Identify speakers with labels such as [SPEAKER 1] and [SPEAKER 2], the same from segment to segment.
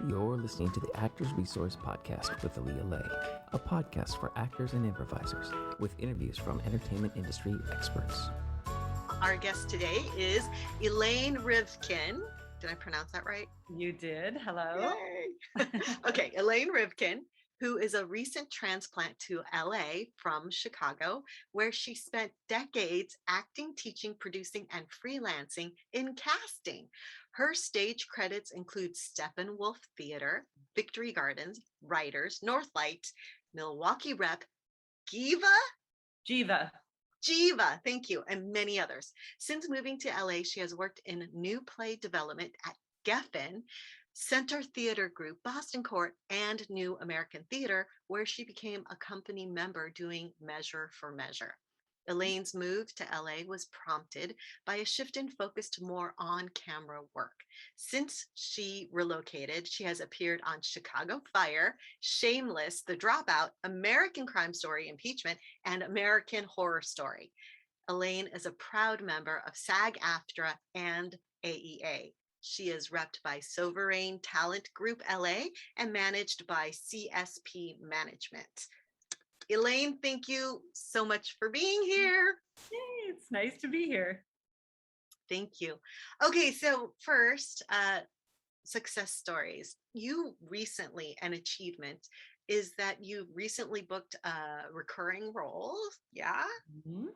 [SPEAKER 1] You're listening to the Actors Resource Podcast with Elaine, a podcast for actors and improvisers with interviews from entertainment industry experts.
[SPEAKER 2] Our guest today is Elaine Rivkin. Did I pronounce that right?
[SPEAKER 3] You did. Hello.
[SPEAKER 2] Okay, Elaine Rivkin, who is a recent transplant to LA from Chicago, where she spent decades acting, teaching, producing, and freelancing in casting. Her stage credits include Steppenwolf Theatre, Victory Gardens, Writers, Northlight, Milwaukee Rep,
[SPEAKER 3] Geva.
[SPEAKER 2] Geva, thank you, and many others. Since moving to LA, she has worked in new play development at Geffen, Center Theater Group, Boston Court, and New American Theater, where she became a company member doing Measure for Measure. Elaine's move to LA was prompted by a shift in focus to more on-camera work. Since she relocated, she has appeared on Chicago Fire, Shameless, The Dropout, American Crime Story, Impeachment, and American Horror Story. Elaine is a proud member of SAG-AFTRA and AEA. She is repped by Sovereign Talent Group LA and managed by CSP Management. Elaine, thank you so much for being here.
[SPEAKER 3] Hey, it's nice to be here.
[SPEAKER 2] Thank you. Okay, so first, success stories. You recently, an achievement is that you recently booked a recurring role. Yeah. Mm-hmm.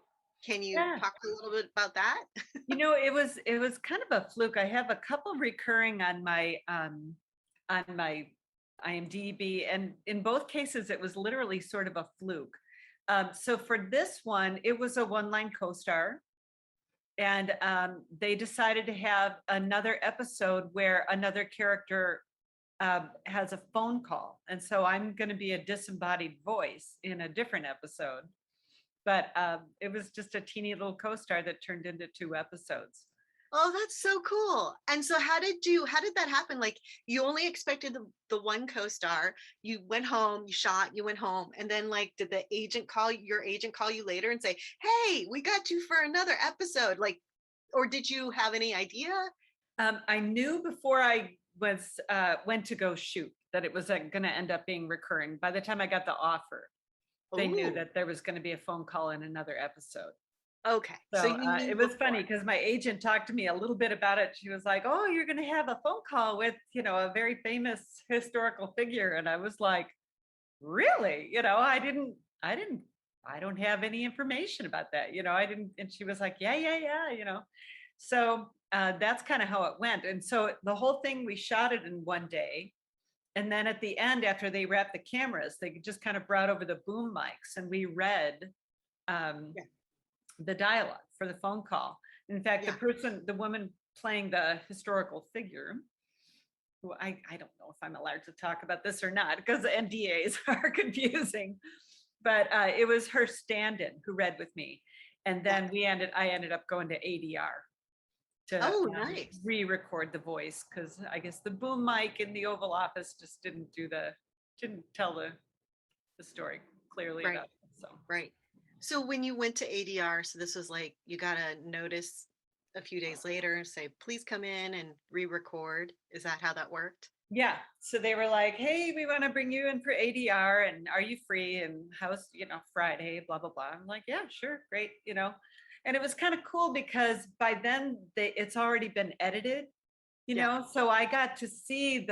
[SPEAKER 2] Can you talk a little bit about that?
[SPEAKER 3] You know, it was kind of a fluke. I have a couple recurring on my IMDb, and in both cases, it was literally sort of a fluke. So for this one, it was a one-line co-star, and they decided to have another episode where another character has a phone call, and so I'm going to be a disembodied voice in a different episode. But it was just a teeny little co-star that turned into 2 episodes.
[SPEAKER 2] Oh, that's so cool. And so how did that happen? Like, you only expected the one co-star, you went home, you shot, you went home. And then like, did your agent call you later and say, hey, we got you for another episode? Like, or did you have any idea?
[SPEAKER 3] I knew before I went to go shoot that it was going to end up being recurring. By the time I got the offer, they knew that there was going to be a phone call in another episode.
[SPEAKER 2] Okay.
[SPEAKER 3] So it was funny because my agent talked to me a little bit about it. She was like, oh, you're going to have a phone call with, a very famous historical figure. And I was like, really? I don't have any information about that. I didn't. And she was like, yeah. So that's kind of how it went. And so the whole thing, we shot it in one day. And then at the end, after they wrapped the cameras, they just kind of brought over the boom mics and we read the dialogue for the phone call. In fact, the woman playing the historical figure, who I don't know if I'm allowed to talk about this or not because the NDAs are confusing, but it was her stand-in who read with me. And then I ended up going to ADR. To
[SPEAKER 2] nice.
[SPEAKER 3] re-record the voice because I guess the boom mic in the Oval Office just didn't tell the story clearly enough.
[SPEAKER 2] So when you went to ADR, so this was like you got a notice a few days later and say, please come in and re-record. Is that how that worked?
[SPEAKER 3] Yeah. So they were like, hey, we want to bring you in for ADR and are you free? And how's, Friday, blah, blah, blah. I'm like, yeah, sure. Great. And it was kind of cool because by then it's already been edited, so I got to see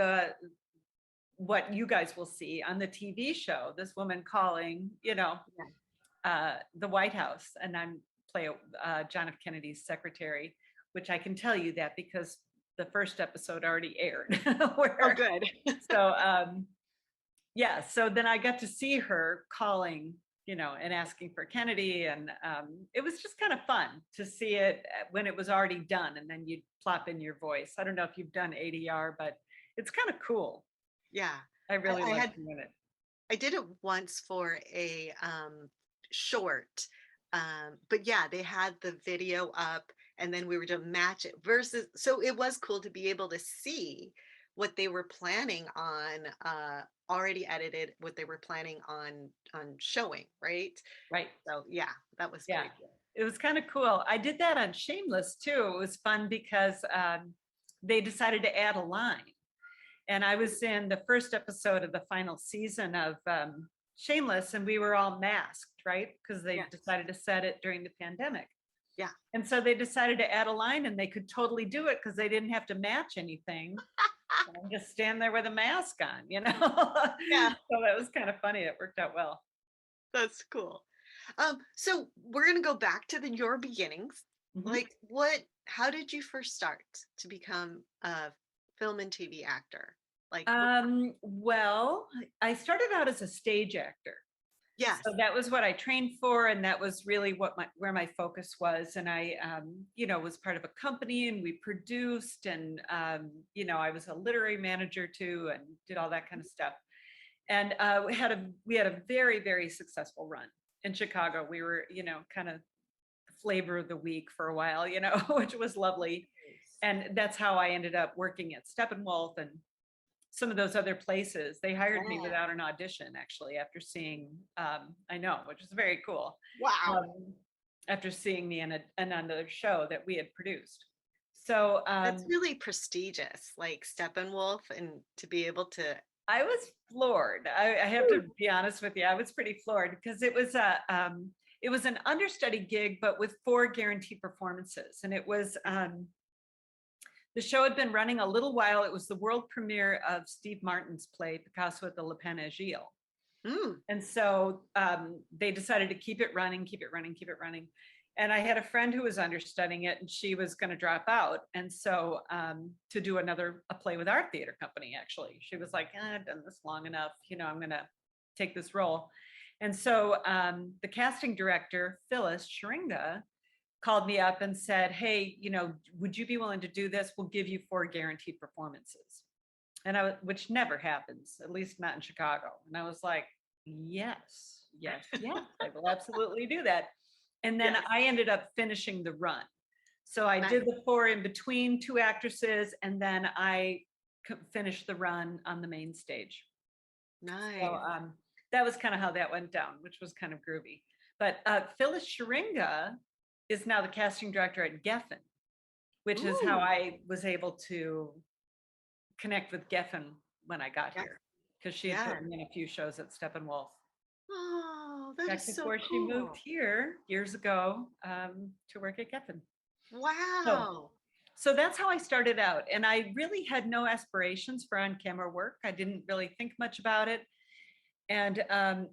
[SPEAKER 3] what you guys will see on the TV show, this woman calling, the White House, and I'm play John F. Kennedy's secretary, which I can tell you that because the first episode already aired.
[SPEAKER 2] Oh, good.
[SPEAKER 3] So, so then I got to see her calling, and asking for Kennedy. And it was just kind of fun to see it when it was already done. And then you'd plop in your voice. I don't know if you've done ADR, but it's kind of cool.
[SPEAKER 2] Yeah.
[SPEAKER 3] I really liked doing it.
[SPEAKER 2] I did it once for a short, but they had the video up and then we were to match it so it was cool to be able to see what they were planning on already edited, what they were planning on showing, right? So that was pretty cool.
[SPEAKER 3] It was kind of cool. I did that on Shameless too. It was fun because they decided to add a line, And I was in the first episode of the final season of Shameless, and we were all masked, right? Because they decided to set it during the pandemic.
[SPEAKER 2] Yeah.
[SPEAKER 3] And so they decided to add a line, and they could totally do it because they didn't have to match anything. Just stand there with a mask on, you know?
[SPEAKER 2] Yeah.
[SPEAKER 3] So that was kind of funny. It worked out well.
[SPEAKER 2] That's cool. So we're going to go back to your beginnings.
[SPEAKER 3] Mhm.
[SPEAKER 2] Like how did you first start to become a film and TV actor?
[SPEAKER 3] Well, I started out as a stage actor.
[SPEAKER 2] Yes.
[SPEAKER 3] So that was what I trained for, and that was really where my focus was. And I, was part of a company, and we produced, and I was a literary manager too, and did all that kind of stuff. And we had a very, very successful run in Chicago. We were, kind of flavor of the week for a while, which was lovely. And that's how I ended up working at Steppenwolf and some of those other places. They hired me without an audition, actually, after seeing, I know, which is very cool.
[SPEAKER 2] Wow.
[SPEAKER 3] After seeing me in another show that we had produced. So
[SPEAKER 2] that's really prestigious, like Steppenwolf, and to be able to.
[SPEAKER 3] I was floored. I have to be honest with you. I was pretty floored because it was an understudy gig, but with 4 guaranteed performances. And it was, the show had been running a little while. It was the world premiere of Steve Martin's play, Picasso at the Le Pen Agile. And so they decided to keep it running. And I had a friend who was understudying it, and she was going to drop out. And so to do a play with our theater company, actually, she was like, I've done this long enough. I'm going to take this role. And so the casting director, Phyllis Shringa, called me up and said, hey, would you be willing to do this? We'll give you 4 guaranteed performances. And which never happens, at least not in Chicago. And I was like, yes, I will absolutely do that. And then I ended up finishing the run. So I did the 4 in between 2 actresses, and then I finished the run on the main stage.
[SPEAKER 2] Nice.
[SPEAKER 3] So that was kind of how that went down, which was kind of groovy. But Phyllis Shringa is now the casting director at Geffen, which is how I was able to connect with Geffen when I got here, because she had put me in a few shows at Steppenwolf.
[SPEAKER 2] Oh, that's so
[SPEAKER 3] before
[SPEAKER 2] cool.
[SPEAKER 3] She moved here years ago to work at Geffen.
[SPEAKER 2] Wow.
[SPEAKER 3] So that's how I started out. And I really had no aspirations for on-camera work. I didn't really think much about it. And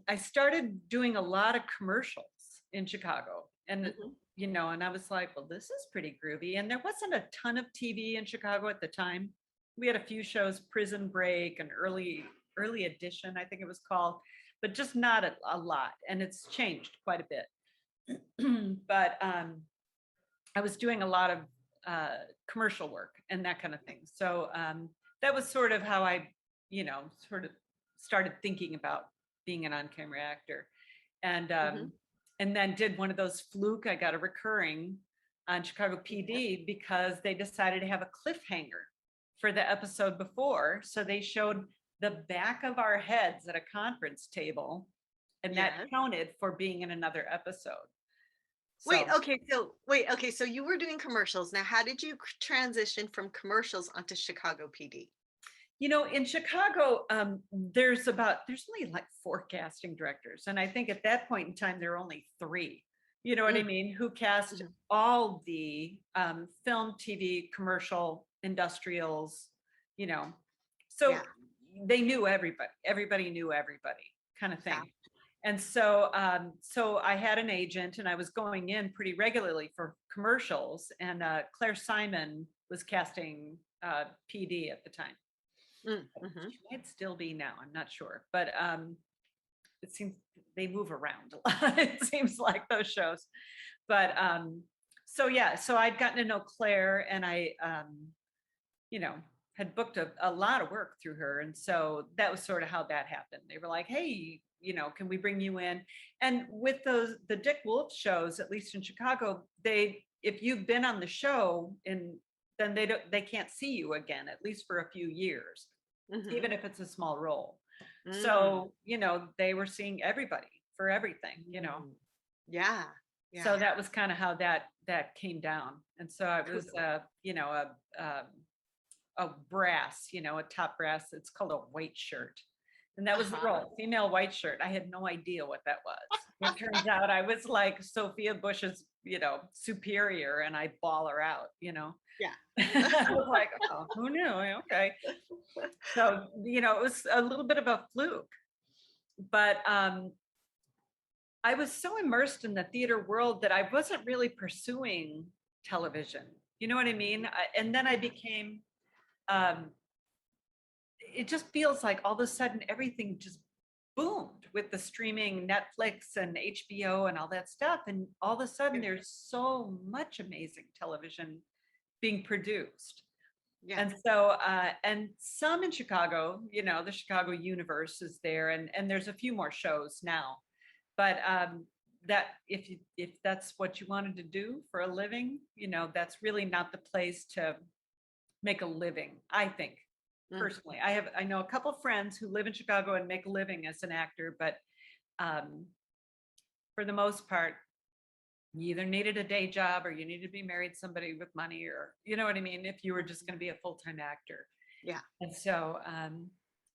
[SPEAKER 3] I started doing a lot of commercials in Chicago. And, and I was like, well, this is pretty groovy. And there wasn't a ton of TV in Chicago at the time. We had a few shows, Prison Break and Early Edition, I think it was called, but just not a lot. And it's changed quite a bit. But I was doing a lot of commercial work and that kind of thing. So that was sort of how I, sort of started thinking about being an on-camera actor. And then did one of those fluke, I got a recurring on Chicago PD because they decided to have a cliffhanger for the episode before. So they showed the back of our heads at a conference table, and that counted for being in another episode. So,
[SPEAKER 2] Okay. So you were doing commercials. Now, how did you transition from commercials onto Chicago PD?
[SPEAKER 3] In Chicago, there's only like 4 casting directors. And I think at that point in time, there were only 3, you know what I mean, who cast all the film, TV, commercial, industrials, So they knew everybody knew everybody kind of thing. And so I had an agent, and I was going in pretty regularly for commercials, and Claire Simon was casting PD at the time. She might still be now, I'm not sure, but it seems they move around a lot. It seems like those shows. But so I'd gotten to know Claire, and I had booked a lot of work through her. And so that was sort of how that happened. They were like, hey, can we bring you in? And with the Dick Wolf shows, at least in Chicago, if you've been on the show, then they can't see you again, at least for a few years, even if it's a small role. So, they were seeing everybody for everything,
[SPEAKER 2] Yeah.
[SPEAKER 3] So that was kind of how that came down. And so I was, a brass, a top brass. It's called a white shirt. And that was the role, female white shirt. I had no idea what that was. It turns out I was like Sophia Bush's, superior, and I ball her out,
[SPEAKER 2] Yeah.
[SPEAKER 3] I was like, oh, who knew? Okay. So, it was a little bit of a fluke, but I was so immersed in the theater world that I wasn't really pursuing television. You know what I mean? And then I became, it just feels like all of a sudden everything just boomed with the streaming Netflix and HBO and all that stuff. And all of a sudden there's so much amazing television being produced.
[SPEAKER 2] Yeah.
[SPEAKER 3] And so, and some in Chicago, the Chicago universe is there, and there's a few more shows now. But that if that's what you wanted to do for a living, that's really not the place to make a living, I think. Personally, I know a couple of friends who live in Chicago and make a living as an actor, but for the most part, you either needed a day job or you needed to be married to somebody with money, or you know what I mean, if you were just going to be a full-time actor.
[SPEAKER 2] Yeah.
[SPEAKER 3] And so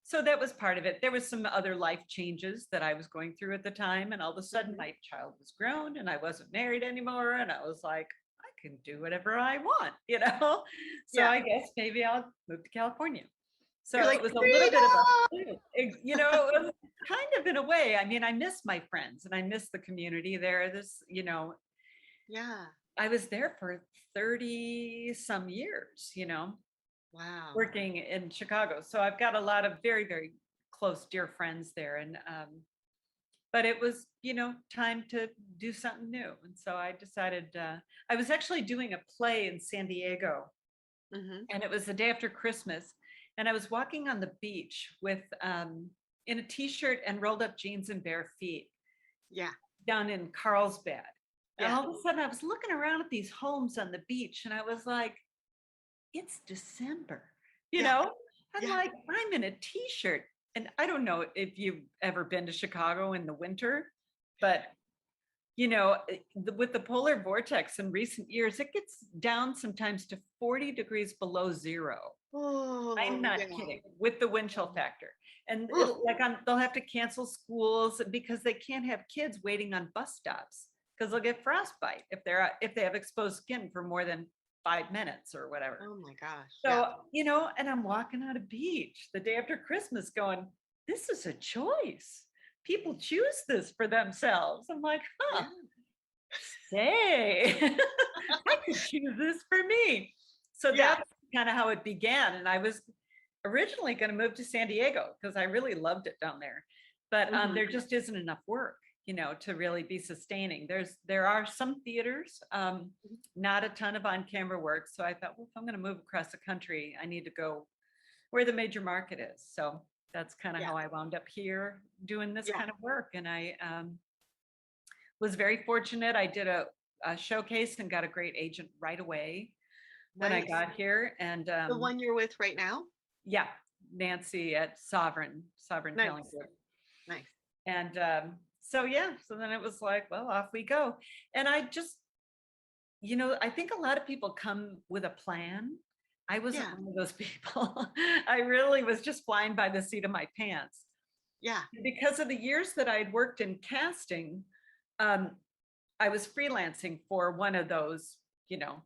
[SPEAKER 3] so that was part of it. There was some other life changes that I was going through at the time, and all of a sudden my child was grown and I wasn't married anymore, and I was like, I can do whatever I want, so I guess maybe I'll move to California. So it was a little bit of a, it was kind of in a way. I mean, I miss my friends and I miss the community there.
[SPEAKER 2] Yeah.
[SPEAKER 3] I was there for 30 some years,
[SPEAKER 2] Wow.
[SPEAKER 3] working in Chicago. So I've got a lot of very, very close, dear friends there. And, but it was, time to do something new. And so I decided, I was actually doing a play in San Diego, and it was the day after Christmas. And I was walking on the beach with, in a t-shirt and rolled up jeans and bare feet.
[SPEAKER 2] Yeah.
[SPEAKER 3] Down in Carlsbad.
[SPEAKER 2] Yeah.
[SPEAKER 3] And all of a sudden I was looking around at these homes on the beach, and I was like, it's December, I'm like, I'm in a t-shirt. And I don't know if you've ever been to Chicago in the winter, but with the polar vortex in recent years, it gets down sometimes to 40 degrees below zero.
[SPEAKER 2] Oh,
[SPEAKER 3] I'm not kidding, with the wind chill factor. And they'll have to cancel schools because they can't have kids waiting on bus stops because they'll get frostbite if they have exposed skin for more than 5 minutes or whatever.
[SPEAKER 2] Oh my gosh.
[SPEAKER 3] So, and I'm walking on a beach the day after Christmas going, this is a choice. People choose this for themselves. I'm like, say, I could choose this for me. So that's kind of how it began. And I was originally going to move to San Diego because I really loved it down there. But there just isn't enough work, to really be sustaining. There are some theaters, not a ton of on-camera work. So I thought, well, if I'm going to move across the country, I need to go where the major market is. So that's kind of how I wound up here doing this kind of work. And I was very fortunate. I did a showcase and got a great agent right away when I got here. And
[SPEAKER 2] the one you're with right now?
[SPEAKER 3] Yeah, Nancy at Sovereign Talent Group.
[SPEAKER 2] Nice.
[SPEAKER 3] And so then it was like, well, off we go. And I just, I think a lot of people come with a plan. I wasn't one of those people. I really was just flying by the seat of my pants.
[SPEAKER 2] Yeah.
[SPEAKER 3] Because of the years that I'd worked in casting, I was freelancing for one of those,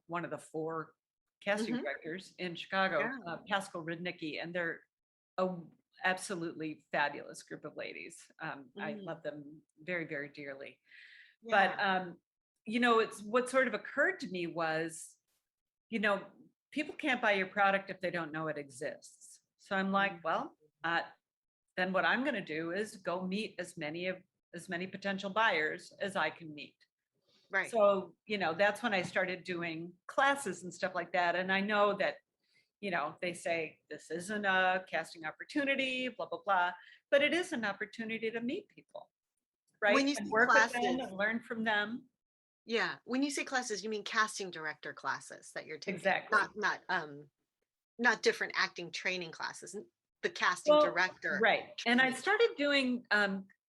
[SPEAKER 3] one of the 4 casting directors in Chicago, Pascal Rudnicki, and they're a absolutely fabulous group of ladies. I love them very, very dearly. But, it's what sort of occurred to me was, people can't buy your product if they don't know it exists. So I'm like, well, then what I'm going to do is go meet as many potential buyers as I can meet.
[SPEAKER 2] Right.
[SPEAKER 3] So, that's when I started doing classes and stuff like that. And I know that, they say this isn't a casting opportunity, blah, blah, blah, but it is an opportunity to meet people, right?
[SPEAKER 2] When you
[SPEAKER 3] and
[SPEAKER 2] say
[SPEAKER 3] work
[SPEAKER 2] classes,
[SPEAKER 3] with them and learn from them.
[SPEAKER 2] Yeah. When you say classes, you mean casting director classes that you're taking.
[SPEAKER 3] Exactly.
[SPEAKER 2] Not different acting training classes, the casting director.
[SPEAKER 3] Right. And I started doing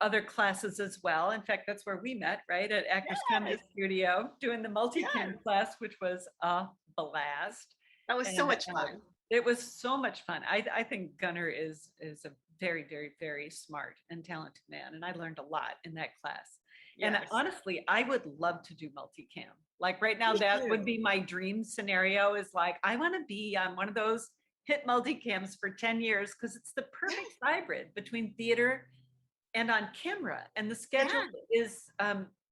[SPEAKER 3] other classes as well. In fact, that's where we met, right? At Actors Comedy Studio, doing the multicam class, which was a blast.
[SPEAKER 2] That was so much fun.
[SPEAKER 3] It was so much fun. I think Gunnar is a very, very, very smart and talented man. And I learned a lot in that class. And
[SPEAKER 2] Yes.
[SPEAKER 3] honestly, I would love to do multicam. Like right now,
[SPEAKER 2] Me
[SPEAKER 3] that would
[SPEAKER 2] too.
[SPEAKER 3] be my dream scenario is like, I want to be on one of those hit multicams for 10 years because it's the perfect hybrid between theater and on camera. And the schedule is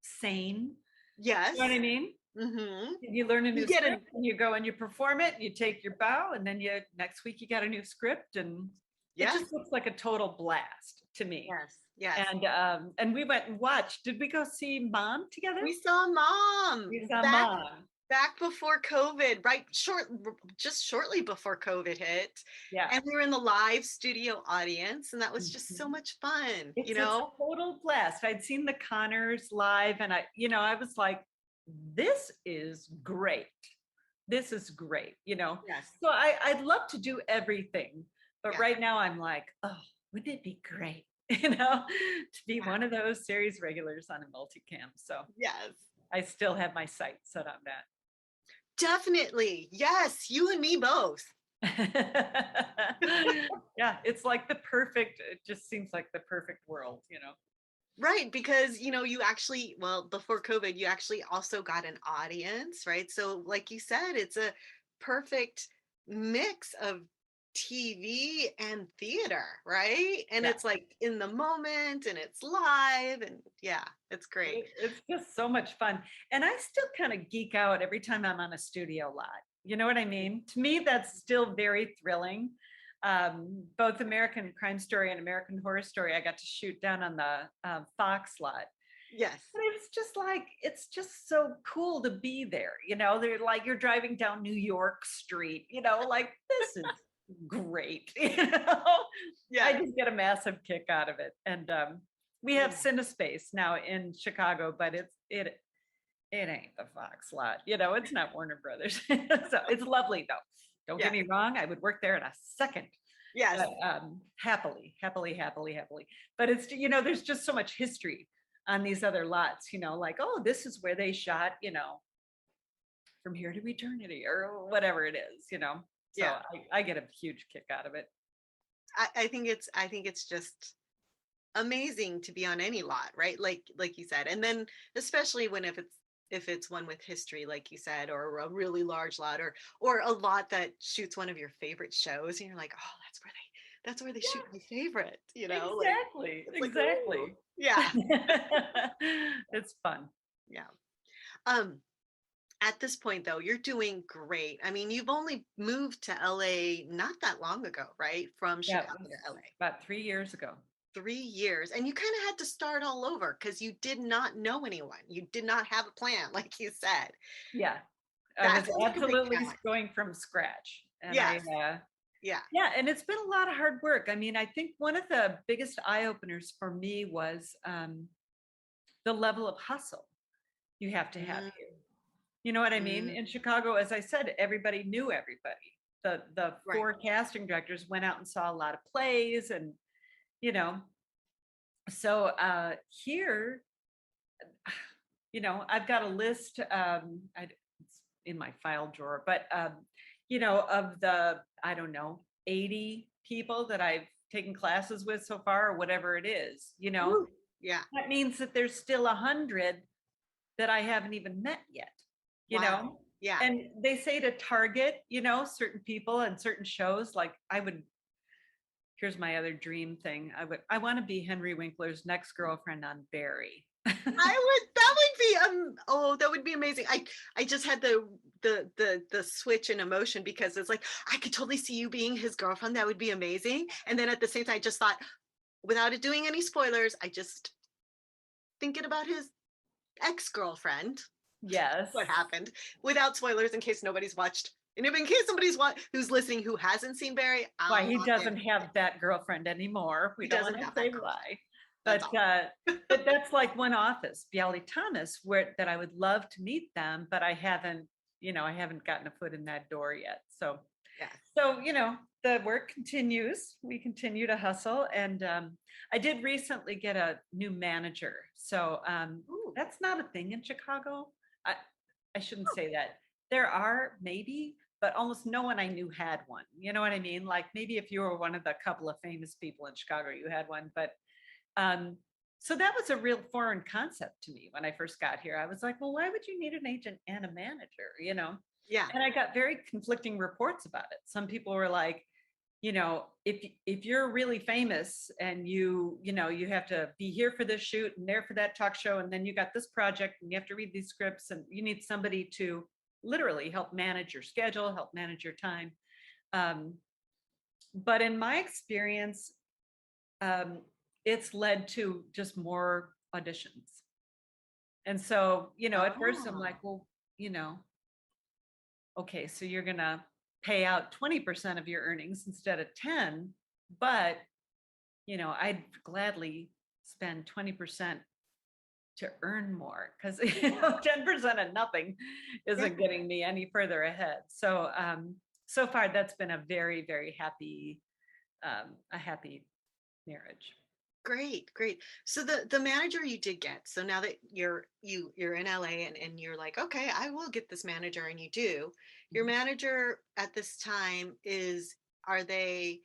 [SPEAKER 3] sane.
[SPEAKER 2] Yes.
[SPEAKER 3] You know what I mean?
[SPEAKER 2] Mm-hmm.
[SPEAKER 3] You learn a new
[SPEAKER 2] get
[SPEAKER 3] script and you go and you perform it, you take your bow, and then you next week you got a new script, and it just looks like a total blast to me.
[SPEAKER 2] Yes. Yes.
[SPEAKER 3] And we went and watched. Did we go see Mom together?
[SPEAKER 2] We saw Mom.
[SPEAKER 3] We saw Mom.
[SPEAKER 2] Back before COVID, just shortly before COVID hit.
[SPEAKER 3] Yeah.
[SPEAKER 2] And we were in the live studio audience, and that was just so much fun.
[SPEAKER 3] It's a total blast. I'd seen the Connors live, and I was like, this is great. This is great, Yes. So I'd love to do everything, but right now I'm like, oh, wouldn't it be great, to be one of those series regulars on a multicam. So
[SPEAKER 2] yes,
[SPEAKER 3] I still have my sights set on that.
[SPEAKER 2] Definitely. Yes, you and me both.
[SPEAKER 3] Yeah, it's like it just seems like the perfect world,
[SPEAKER 2] Right, because you actually, before COVID, you actually also got an audience, right? So like you said, it's a perfect mix of TV and theater, right? And it's like in the moment and it's live, and it's great.
[SPEAKER 3] It's just so much fun. And I still kind of geek out every time I'm on a studio lot. You know what I mean? To me, that's still very thrilling. Both American Crime Story and American Horror Story, I got to shoot down on the Fox lot.
[SPEAKER 2] Yes.
[SPEAKER 3] But it's just so cool to be there. They're like, you're driving down New York Street, like this is great. I just get a massive kick out of it. And we have CineSpace now in Chicago, but it ain't the Fox lot. It's not Warner Brothers. So it's lovely though. Don't get me wrong. I would work there in a second.
[SPEAKER 2] Yes.
[SPEAKER 3] But, happily. But it's, there's just so much history on these other lots, like, oh, this is where they shot, From Here to Eternity or whatever it is, So I get a huge kick out of it.
[SPEAKER 2] I think it's just amazing to be on any lot, right? Like you said, and then especially if it's one with history, like you said, or a really large lot, or a lot that shoots one of your favorite shows, and you're like, oh, that's where they shoot my favorite,
[SPEAKER 3] Exactly.
[SPEAKER 2] Like,
[SPEAKER 3] exactly.
[SPEAKER 2] ooh. Yeah.
[SPEAKER 3] It's fun.
[SPEAKER 2] Yeah. At this point though, you're doing great. I mean, you've only moved to LA not that long ago, right? From Chicago to LA.
[SPEAKER 3] About 3 years ago.
[SPEAKER 2] 3 years. And you kind of had to start all over because you did not know anyone. You did not have a plan, like you said.
[SPEAKER 3] Yeah. I was absolutely going from scratch. And yeah. And it's been a lot of hard work. I mean, I think one of the biggest eye-openers for me was the level of hustle you have to have here. You know what I mean? In Chicago, as I said, everybody knew everybody. The 4 casting directors went out and saw a lot of plays, and so here, I've got a list. It's in my file drawer, but of the 80 people that I've taken classes with so far, or whatever it is,
[SPEAKER 2] Ooh,
[SPEAKER 3] that means that there's still 100 that I haven't even met yet. You know?
[SPEAKER 2] Yeah.
[SPEAKER 3] And they say to target, certain people and certain shows. Like here's my other dream thing. I want to be Henry Winkler's next girlfriend on Barry.
[SPEAKER 2] That would be amazing. I just had the switch in emotion because it's like, I could totally see you being his girlfriend. That would be amazing. And then at the same time, I just thought, without it doing any spoilers, I just thinking about his ex-girlfriend.
[SPEAKER 3] Yes.
[SPEAKER 2] What happened, without spoilers, in case nobody's watched. And in case somebody's who's listening who hasn't seen Barry,
[SPEAKER 3] why he doesn't have that girlfriend anymore. We don't want to say why. But that's like one office, Bialy Thomas, that I would love to meet them, but I haven't gotten a foot in that door yet. So the work continues. We continue to hustle, and I did recently get a new manager. So that's not a thing in Chicago. I shouldn't say that. There are maybe, but almost no one I knew had one. You know what I mean? Like maybe if you were one of the couple of famous people in Chicago, you had one. But so that was a real foreign concept to me when I first got here. I was like, well, why would you need an agent and a manager? You know?
[SPEAKER 2] Yeah.
[SPEAKER 3] And I got very conflicting reports about it. Some people were like, you know, if you're really famous and you have to be here for this shoot and there for that talk show, and then you got this project and you have to read these scripts, and you need somebody to literally help manage your schedule, help manage your time. But in my experience, it's led to just more auditions. And so, you know, at first I'm like, well, you know, okay, so you're going to pay out 20% of your earnings instead of 10, but, you know, I'd gladly spend 20% to earn more, because, you know, 10% of nothing isn't getting me any further ahead. So, so far that's been a very, very happy, a happy marriage.
[SPEAKER 2] Great, great. So the manager you did get, so now that you're in LA and you're like, okay, I will get this manager, and you do. Your manager at this time are they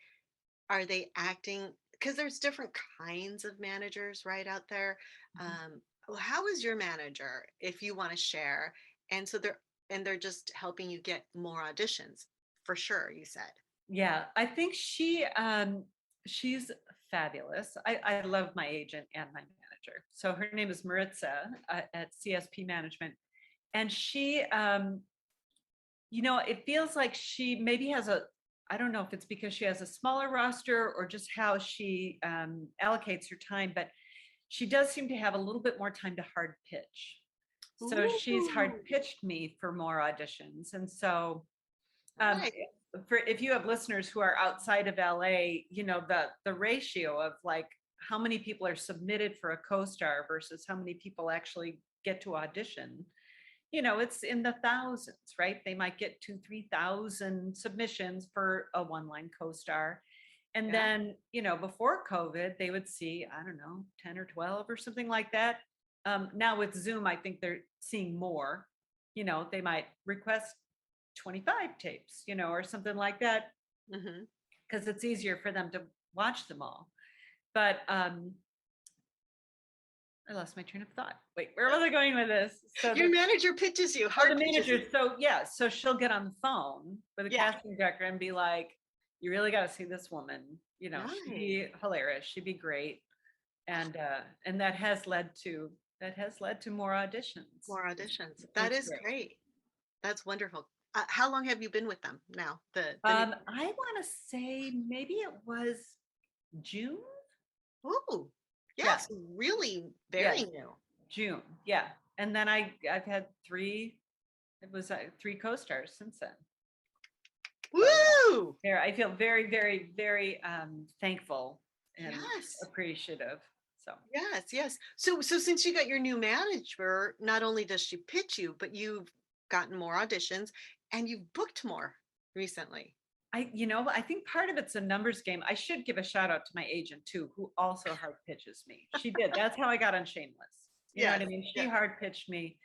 [SPEAKER 2] acting, because there's different kinds of managers right out there. How is your manager, if you want to share? And so they're just helping you get more auditions, for sure, you said.
[SPEAKER 3] Yeah, I think she's fabulous. I love my agent and my manager. So her name is Maritza at CSP Management. And she, you know, it feels like she maybe has I don't know if it's because she has a smaller roster or just how she allocates her time, but she does seem to have a little bit more time to hard pitch. So she's hard pitched me for more auditions. And so if you have listeners who are outside of LA, you know, the ratio of like how many people are submitted for a co-star versus how many people actually get to audition, you know, it's in the thousands, right? They might get 2,000-3,000 submissions for a one-line co-star. And then, you know, before COVID, they would see, I don't know, 10 or 12 or something like that. Now with Zoom, I think they're seeing more. You know, they might request 25 tapes, you know, or something like that, because it's easier for them to watch them all. But I lost my train of thought. Wait, where was I going with this? So
[SPEAKER 2] your manager pitches you.
[SPEAKER 3] The manager. So yeah, so she'll get on the phone with a casting director and be like, "You really got to see this woman. You know, she'd be hilarious. She'd be great." And that has led to more auditions.
[SPEAKER 2] More auditions. That is great. That's wonderful. How long have you been with them now?
[SPEAKER 3] I want to say maybe it was June.
[SPEAKER 2] Oh, yes, really very new.
[SPEAKER 3] June, yeah. And then I've had three co-stars since then.
[SPEAKER 2] Woo!
[SPEAKER 3] There, I feel very, very, very thankful and appreciative. So
[SPEAKER 2] yes. So since you got your new manager, not only does she pitch you, but you've gotten more auditions and you've booked more recently.
[SPEAKER 3] I think part of it's a numbers game. I should give a shout out to my agent too, who also hard pitches me. She did. That's how I got on Shameless. You know what I mean? She hard pitched me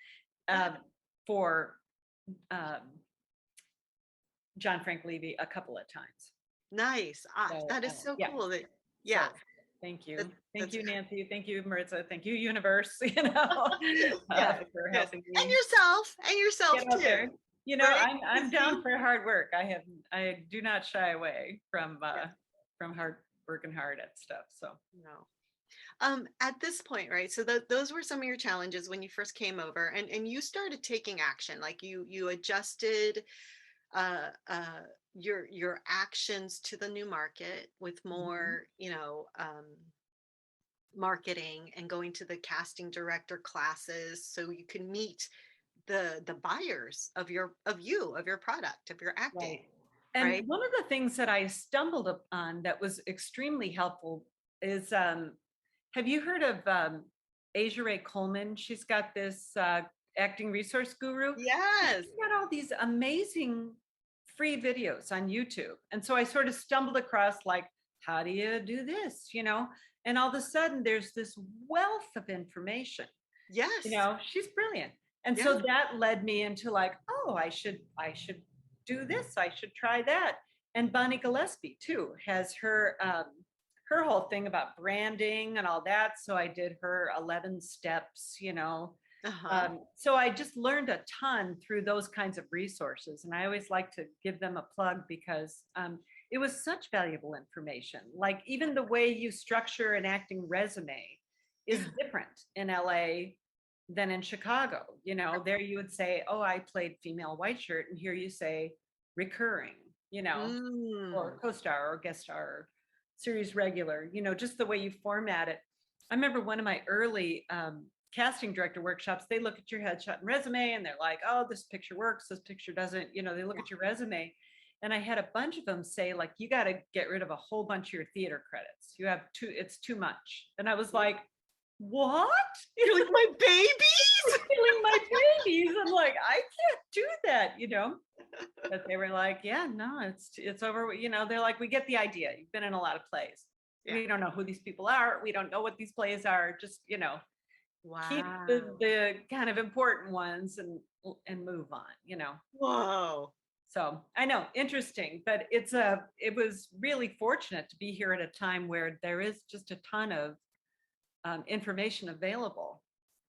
[SPEAKER 3] for John Frank Levy a couple of times.
[SPEAKER 2] Nice. That is so cool. So,
[SPEAKER 3] thank you. Thank you, Nancy. Thank you, Maritza. Thank you, Universe. You know, for helping me.
[SPEAKER 2] And yourself too.
[SPEAKER 3] There. You know, right? I'm down for hard work. I do not shy away from working hard at stuff. So
[SPEAKER 2] no. At this point, right? So those were some of your challenges when you first came over, and you started taking action. Like you adjusted your actions to the new market with more, you know, marketing and going to the casting director classes so you can meet the buyers of your product, of your acting.
[SPEAKER 3] Right. And one of the things that I stumbled upon that was extremely helpful is, have you heard of Asia Ray Coleman? She's got this acting resource guru.
[SPEAKER 2] Yes.
[SPEAKER 3] She's got all these amazing free videos on YouTube. And so I sort of stumbled across like, how do you do this? You know, and all of a sudden there's this wealth of information.
[SPEAKER 2] Yes.
[SPEAKER 3] You know, she's brilliant. And so that led me into like, oh, I should do this. I should try that. And Bonnie Gillespie too has her whole thing about branding and all that. So I did her 11 steps, so I just learned a ton through those kinds of resources. And I always like to give them a plug because it was such valuable information. Like even the way you structure an acting resume is different in LA than in Chicago. There you would say, oh, I played female white shirt. And here you say recurring, or co-star or guest star or series regular, just the way you format it. I remember one of my early casting director workshops, they look at your headshot and resume and they're like, oh, this picture works, this picture doesn't, they look at your resume. And I had a bunch of them say, like, you got to get rid of a whole bunch of your theater credits. It's too much. And I was like, what?
[SPEAKER 2] You're like, my babies?
[SPEAKER 3] Killing my babies. I'm like, I can't do that, But they were like, yeah, no, it's over. They're like, we get the idea. You've been in a lot of plays. Yeah. We don't know who these people are. We don't know what these plays are. Just,
[SPEAKER 2] wow.
[SPEAKER 3] Keep the kind of important ones and move on,
[SPEAKER 2] Whoa.
[SPEAKER 3] So I know, interesting, but it was really fortunate to be here at a time where there is just a ton of information available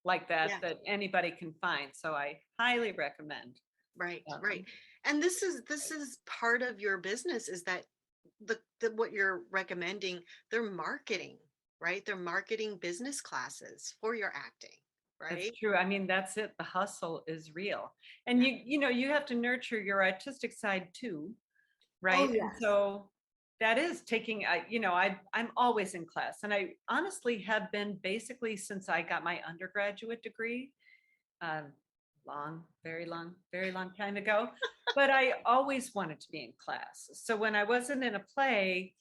[SPEAKER 3] like that that anybody can find. So I highly recommend.
[SPEAKER 2] Right. And this is part of your business, is that what you're recommending, they're marketing, right? They're marketing business classes for your acting, right?
[SPEAKER 3] That's true. I mean, that's it. The hustle is real. And you have to nurture your artistic side too, right?
[SPEAKER 2] Oh, yes.
[SPEAKER 3] And so that is taking, I'm always in class, and I honestly have been basically since I got my undergraduate degree, very long time ago, but I always wanted to be in class. So when I wasn't in a play,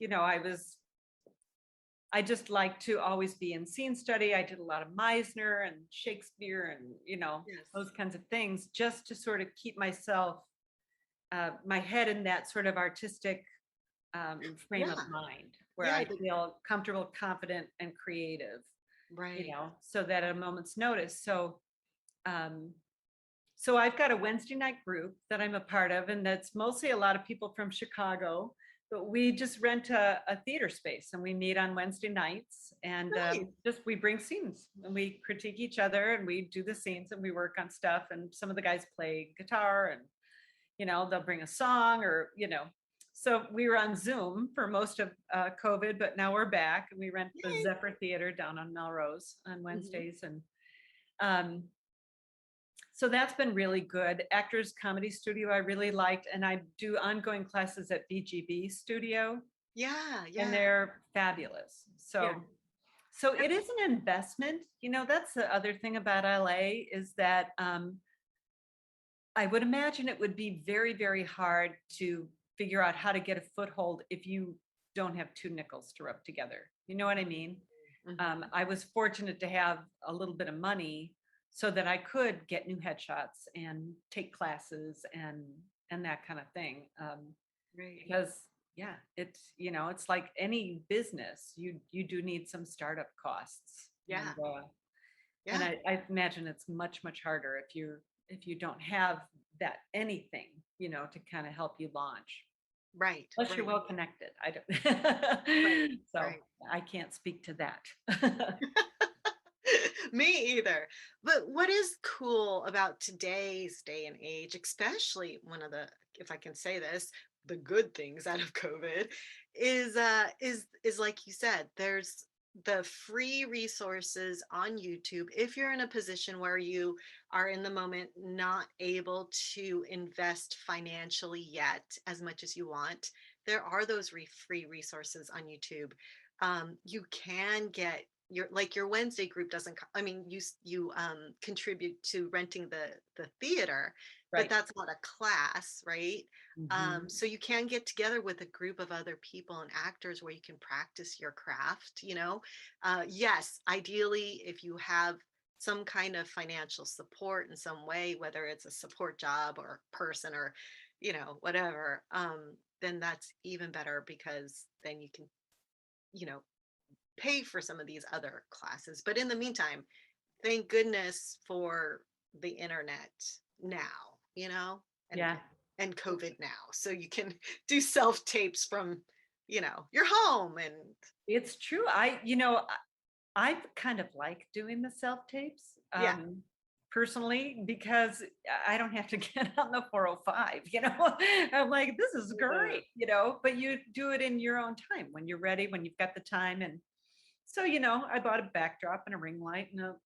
[SPEAKER 3] I just like to always be in scene study. I did a lot of Meisner and Shakespeare and, those kinds of things, just to sort of keep myself, my head in that sort of artistic frame of mind where I feel comfortable, confident, and creative,
[SPEAKER 2] right?
[SPEAKER 3] So that at a moment's notice. So I've got a Wednesday night group that I'm a part of, and that's mostly a lot of people from Chicago, but we just rent a theater space and we meet on Wednesday nights, and we bring scenes and we critique each other and we do the scenes and we work on stuff. And some of the guys play guitar and, they'll bring a song or, so we were on Zoom for most of COVID, but now we're back and we rent the Zephyr Theater down on Melrose on Wednesdays. And so that's been really good. Actors Comedy Studio I really liked, and I do ongoing classes at BGB Studio.
[SPEAKER 2] Yeah.
[SPEAKER 3] And they're fabulous. So it is an investment. That's the other thing about LA is that I would imagine it would be very, very hard to figure out how to get a foothold if you don't have two nickels to rub together. You know what I mean? Mm-hmm. I was fortunate to have a little bit of money so that I could get new headshots and take classes and that kind of thing.
[SPEAKER 2] Right.
[SPEAKER 3] Because it's like any business, you do need some startup costs.
[SPEAKER 2] Yeah.
[SPEAKER 3] And I imagine it's much, much harder if you don't have that anything, to kind of help you launch.
[SPEAKER 2] Right.
[SPEAKER 3] Unless you're well connected. I don't. I can't speak to that.
[SPEAKER 2] Me either. But what is cool about today's day and age, especially one of the, if I can say this, the good things out of COVID is like you said, there's the free resources on YouTube. If you're in a position where you are in the moment not able to invest financially yet as much as you want, there are those free resources on YouTube. You can get your Wednesday group doesn't, you contribute to renting the theater, but that's not a class, right? Mm-hmm. So you can get together with a group of other people and actors where you can practice your craft, yes, ideally, if you have some kind of financial support in some way, whether it's a support job or person or, whatever, then that's even better, because then you can, pay for some of these other classes. But in the meantime, thank goodness for the internet now, and and COVID now. So you can do self-tapes from, your home. And
[SPEAKER 3] It's true. I kind of like doing the self-tapes.
[SPEAKER 2] Yeah.
[SPEAKER 3] Personally, because I don't have to get on the 405, I'm like, this is great, but you do it in your own time when you're ready, when you've got the time. And so, I bought a backdrop and a ring light and a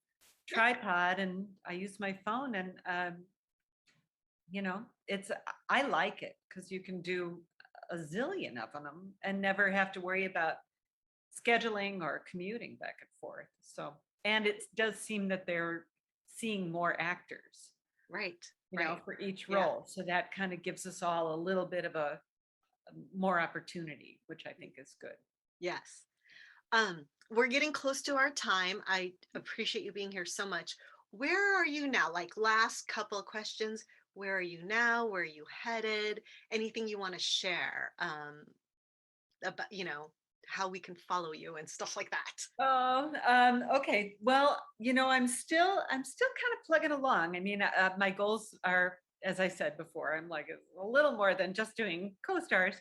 [SPEAKER 3] tripod, and I use my phone, and, I like it because you can do a zillion of them and never have to worry about scheduling or commuting back and forth. So, and it does seem that they're seeing more actors,
[SPEAKER 2] right.
[SPEAKER 3] for each role. So that kind of gives us all a little bit of a more opportunity, which I think is good.
[SPEAKER 2] Yes. We're getting close to our time. I appreciate you being here so much. Where are you now? Like, last couple of questions. Where are you now? Where are you headed? Anything you want to share about, how we can follow you and stuff like that?
[SPEAKER 3] Oh, okay. Well, I'm still kind of plugging along. I mean, my goals are, as I said before, I'm like a little more than just doing co-stars.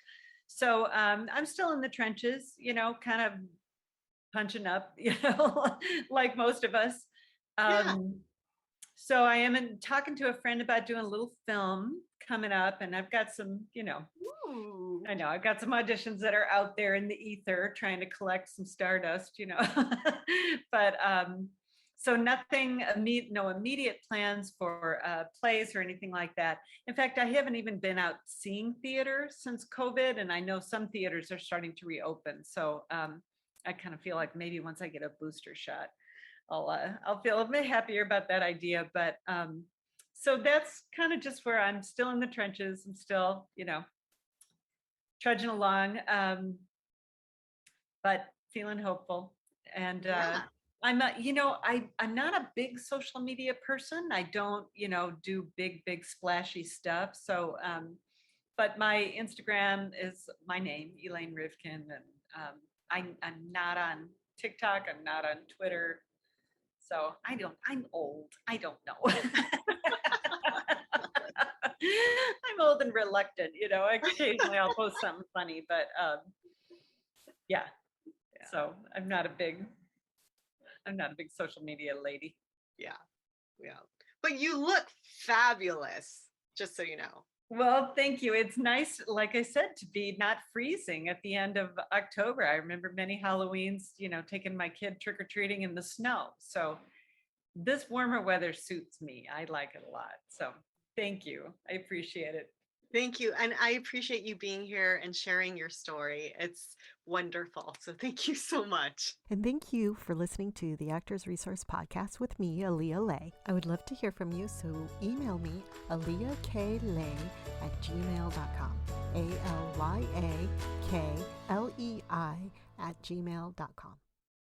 [SPEAKER 3] So I'm still in the trenches, kind of punching up, like most of us. So I am talking to a friend about doing a little film coming up, and I've got some,
[SPEAKER 2] Ooh.
[SPEAKER 3] I know I've got some auditions that are out there in the ether trying to collect some stardust, but so nothing, no immediate plans for plays or anything like that. In fact, I haven't even been out seeing theater since COVID, and I know some theaters are starting to reopen. So I kind of feel like maybe once I get a booster shot, I'll feel a bit happier about that idea. But so that's kind of just where I'm still in the trenches. I'm still, trudging along, but feeling hopeful. And I'm not a big social media person. I don't, do big splashy stuff. So, but my Instagram is my name, Elaine Rivkin, and I'm not on TikTok. I'm not on Twitter. So I'm old. I don't know. I'm old and reluctant, occasionally I'll post something funny, but yeah. So I'm not a big social media lady.
[SPEAKER 2] Yeah. But you look fabulous, just so you know.
[SPEAKER 3] Well, thank you. It's nice, like I said, to be not freezing at the end of October. I remember many Halloweens, taking my kid trick-or-treating in the snow. So this warmer weather suits me. I like it a lot. So thank you. I appreciate it.
[SPEAKER 2] Thank you. And I appreciate you being here and sharing your story. It's wonderful. So take you so much.
[SPEAKER 4] And thank you for listening to the Actors Resource Podcast with me, Aaliyah Lay. I would love to hear from you, so email me, aaliyahklei@gmail.com, ALYAKLEI@gmail.com.